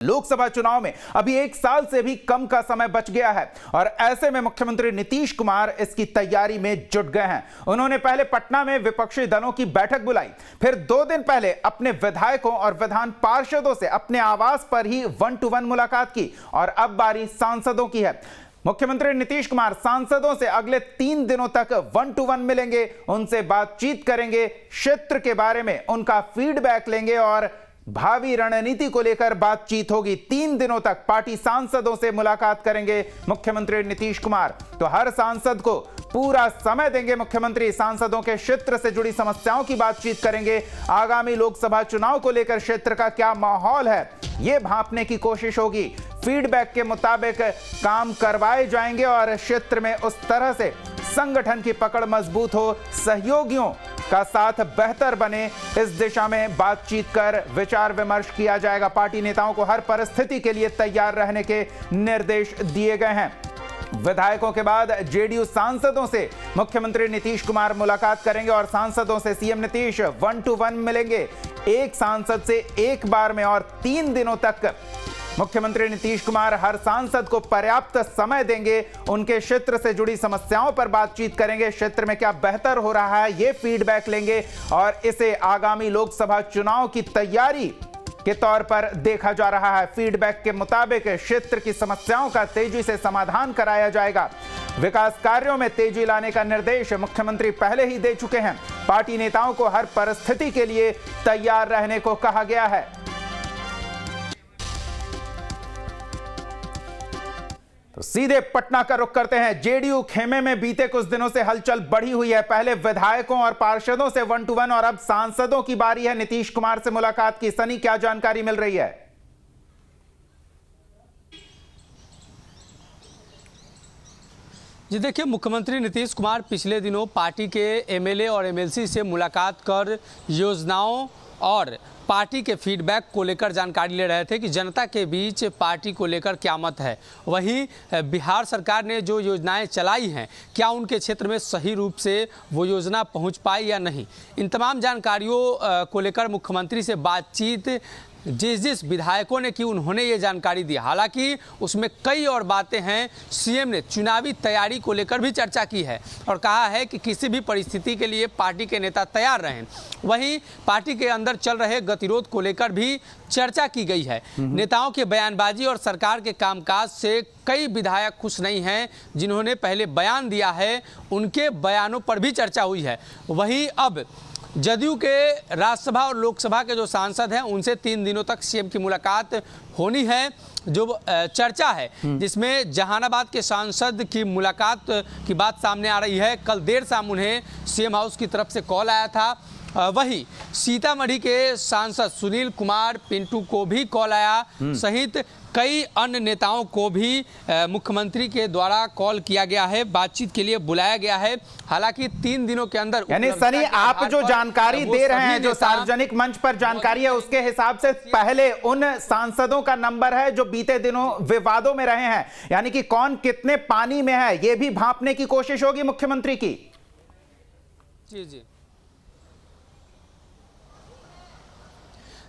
लोकसभा चुनाव में अभी 1 साल से भी कम का समय बच गया है और ऐसे में मुख्यमंत्री नीतीश कुमार इसकी तैयारी में जुट गए हैं। उन्होंने पहले पटना में विपक्षी दलों की बैठक बुलाई, फिर 2 दिन पहले अपने विधायकों और विधान पार्षदों से अपने आवास पर ही 1-to-1 मुलाकात की और अब बारी सांसदों की है। मुख्यमंत्री नीतीश कुमार सांसदों से अगले 3 दिनों तक 1-to-1 मिलेंगे, उनसे बातचीत करेंगे, क्षेत्र के बारे में उनका फीडबैक लेंगे और भावी रणनीति को लेकर बातचीत होगी। 3 दिनों तक पार्टी सांसदों से मुलाकात करेंगे मुख्यमंत्री नीतीश कुमार। तो हर सांसद को पूरा समय देंगे मुख्यमंत्री, सांसदों के क्षेत्र से जुड़ी समस्याओं की बातचीत करेंगे। आगामी लोकसभा चुनाव को लेकर क्षेत्र का क्या माहौल है यह भांपने की कोशिश होगी। फीडबैक के मुताबिक काम करवाए जाएंगे और क्षेत्र में उस तरह से संगठन की पकड़ मजबूत हो, सहयोगियों का साथ बेहतर बने, इस दिशा में बातचीत कर विचार विमर्श किया जाएगा। पार्टी नेताओं को हर परिस्थिति के लिए तैयार रहने के निर्देश दिए गए हैं। विधायकों के बाद जेडीयू सांसदों से मुख्यमंत्री नीतीश कुमार मुलाकात करेंगे और सांसदों से सीएम नीतीश 1-to-1 मिलेंगे, एक सांसद से एक बार में, और 3 दिनों तक मुख्यमंत्री नीतीश कुमार हर सांसद को पर्याप्त समय देंगे, उनके क्षेत्र से जुड़ी समस्याओं पर बातचीत करेंगे, क्षेत्र में क्या बेहतर हो रहा है ये फीडबैक लेंगे और इसे आगामी लोकसभा चुनाव की तैयारी के तौर पर देखा जा रहा है। फीडबैक के मुताबिक क्षेत्र की समस्याओं का तेजी से समाधान कराया जाएगा। विकास कार्यों में तेजी लाने का निर्देश मुख्यमंत्री पहले ही दे चुके हैं। पार्टी नेताओं को हर परिस्थिति के लिए तैयार रहने को कहा गया है। तो सीधे पटना का रुख करते हैं। जेडीयू खेमे में बीते कुछ दिनों से हलचल बढ़ी हुई है। पहले विधायकों और पार्षदों से 1-to-1 और अब सांसदों की बारी है नीतीश कुमार से मुलाकात की। सनी, क्या जानकारी मिल रही है? जी देखिए, मुख्यमंत्री नीतीश कुमार पिछले दिनों पार्टी के एमएलए और एमएलसी से मुलाकात कर योजनाओं और पार्टी के फीडबैक को लेकर जानकारी ले रहे थे कि जनता के बीच पार्टी को लेकर क्या मत है। वहीं बिहार सरकार ने जो योजनाएं चलाई हैं, क्या उनके क्षेत्र में सही रूप से वो योजना पहुंच पाई या नहीं, इन तमाम जानकारियों को लेकर मुख्यमंत्री से बातचीत जिस विधायकों ने की उन्होंने ये जानकारी दी। हालांकि उसमें कई और बातें हैं। सीएम ने चुनावी तैयारी को लेकर भी चर्चा की है और कहा है कि किसी भी परिस्थिति के लिए पार्टी के नेता तैयार रहें। वहीं पार्टी के अंदर चल रहे गतिरोध को लेकर भी चर्चा की गई है। नेताओं के बयानबाजी और सरकार के कामकाज से कई विधायक खुश नहीं हैं। जिन्होंने पहले बयान दिया है उनके बयानों पर भी चर्चा हुई है। वहीं अब जदयू के राज्यसभा और लोकसभा के जो सांसद हैं उनसे 3 दिनों तक सीएम की मुलाकात होनी है। जो चर्चा है जिसमें जहानाबाद के सांसद की मुलाकात की बात सामने आ रही है। कल देर शाम उन्हें सीएम हाउस की तरफ से कॉल आया था। वहीं सीतामढ़ी के सांसद सुनील कुमार पिंटू को भी कॉल आया, सहित कई अन्य नेताओं को भी मुख्यमंत्री के द्वारा कॉल किया गया है, बातचीत के लिए बुलाया गया है। हालांकि 3 दिनों के अंदर, यानी सनी, आप जो जानकारी दे रहे हैं, जो सार्वजनिक मंच पर जानकारी है, उसके हिसाब से पहले उन सांसदों का नंबर है जो बीते दिनों विवादों में रहे हैं, यानी कि कौन कितने पानी में है यह भी भांपने की कोशिश होगी मुख्यमंत्री की।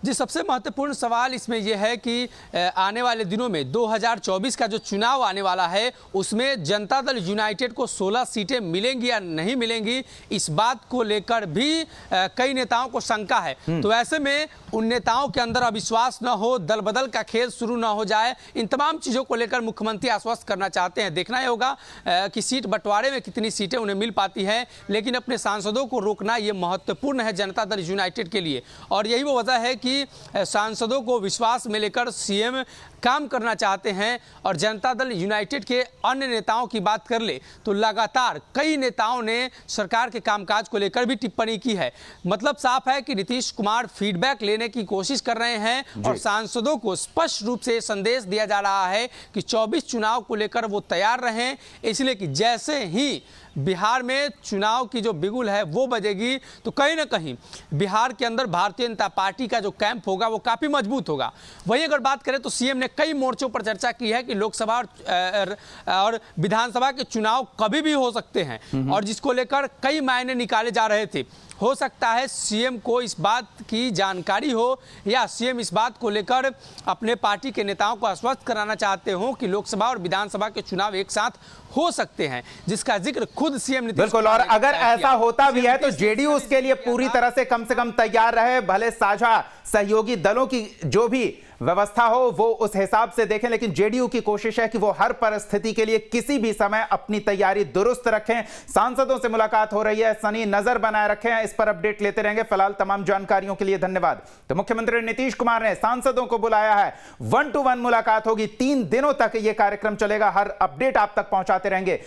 जी, सबसे महत्वपूर्ण सवाल इसमें यह है कि आने वाले दिनों में 2024 का जो चुनाव आने वाला है उसमें जनता दल यूनाइटेड को 16 सीटें मिलेंगी या नहीं मिलेंगी, इस बात को लेकर भी कई नेताओं को शंका है। तो ऐसे में उन नेताओं के अंदर अविश्वास न हो, दल बदल का खेल शुरू न हो जाए, इन तमाम चीज़ों को लेकर मुख्यमंत्री आश्वस्त करना चाहते हैं। देखना ही होगा कि सीट बंटवारे में कितनी सीटें उन्हें मिल पाती हैं, लेकिन अपने सांसदों को रोकना ये महत्वपूर्ण है जनता दल यूनाइटेड के लिए। और यही वो वजह है कि सांसदों को विश्वास में लेकर सीएम काम करना चाहते हैं। और जनता दल यूनाइटेड के अन्य नेताओं की बात कर ले तो लगातार कई नेताओं ने सरकार के कामकाज को लेकर भी टिप्पणी की है। मतलब साफ है कि नीतीश कुमार फीडबैक लेने की कोशिश कर रहे हैं और सांसदों को स्पष्ट रूप से संदेश दिया जा रहा है कि 24 चुनाव को लेकर वो तैयार रहें, इसलिए कि जैसे ही बिहार में चुनाव की जो बिगुल है वो बजेगी तो कहीं ना कहीं बिहार के अंदर भारतीय जनता पार्टी का जो कैंप होगा वो काफ़ी मजबूत होगा। वहीं अगर बात करें तो सीएम ने कई मोर्चों पर चर्चा की है कि लोकसभा और विधानसभा के चुनाव कभी भी हो सकते हैं और जिसको लेकर कई मायने निकाले जा रहे थे। हो सकता है सीएम को इस बात की जानकारी हो या सीएम इस बात को लेकर अपने पार्टी के नेताओं को आश्वस्त कराना चाहते हो कि लोकसभा और विधानसभा के चुनाव एक साथ हो सकते हैं, जिसका जिक्र खुद सीएम नीतीश बिल्कुल। कुमार और ने अगर किया। ऐसा होता भी है तो जेडीयू उसके लिए पूरी तरह से कम तैयार रहे, भले साझा सहयोगी दलों की जो भी व्यवस्था हो वो उस हिसाब से देखें, लेकिन जेडीयू की कोशिश है कि वो हर परिस्थिति के लिए किसी भी समय अपनी तैयारी दुरुस्त रखें। सांसदों से मुलाकात हो रही है, सनी नजर बनाए रखें, इस पर अपडेट लेते रहेंगे। फिलहाल तमाम जानकारियों के लिए धन्यवाद। तो मुख्यमंत्री नीतीश कुमार ने सांसदों को बुलाया है, 1-to-1 मुलाकात होगी, 3 दिनों तक यह कार्यक्रम चलेगा, हर अपडेट आप तक पहुंचाते रहेंगे।